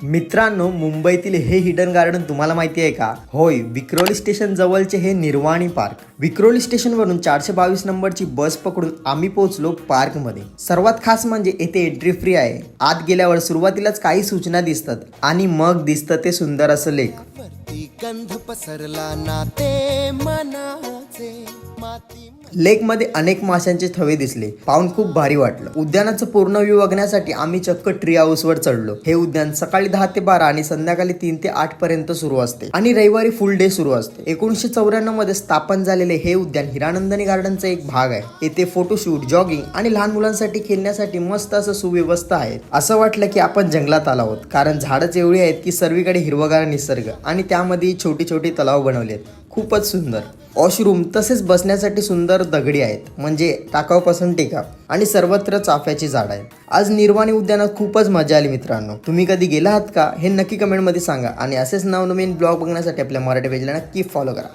मित्रांनो, मुंबईतील हे हिडन गार्डन तुम्हाला माहिती आहे का? होय, विक्रोली स्टेशन जवळचे हे निर्वाणी पार्क. विक्रोली स्टेशनवरून 422 नंबरची बस पकडून आम्ही पोहोचलो पार्कमध्ये. सर्वात खास म्हणजे येथे एंट्री फ्री आहे. आत गेल्यावर सुरुवातीलाच काही सूचना दिसतात आणि मग दिसतं ते सुंदर असं लेक. गंध पसरला ना ते मनाचे माती. लेक मध्ये अनेक माशांचे थवे दिसले, पाहून खूप भारी वाटलं. उद्यानाचं पूर्ण व्ह्यू बघण्यासाठी आम्ही चक्क ट्री हाऊस वर चढलो. हे उद्यान सकाळी 10 ते 12 आणि संध्याकाळी 3 ते 8 पर्यंत सुरू असते आणि रविवारी फुल डे सुरू असते. 1994 मध्ये स्थापन झालेले हे उद्यान हिरानंदिनी गार्डनचा एक भाग आहे. येथे फोटोशूट, जॉगिंग आणि लहान मुलांसाठी खेळण्यासाठी मस्त असं सुव्यवस्था आहे. असं वाटलं की आपण जंगलात आलो आहोत, कारण झाडच एवढी आहेत की सर्वीकडे हिरवगार निसर्ग आणि त्यामध्ये छोटी छोटी तलाव बनवले आहेत. खूपच सुंदर. वॉशरूम तसेच बसण्यासाठी सुंदर दगडी आहेत, म्हणजे टाकाऊपासून टेका, आणि सर्वत्र चाफ्याची झाड आहेत. आज निर्वाणी उद्यानात खूपच मजा आली मित्रांनो. तुम्ही कधी गेला आहात का हे नक्की कमेंटमध्ये सांगा आणि असेच नवनवीन ब्लॉग बघण्यासाठी आपल्या मराठी पेजला नक्की फॉलो करा.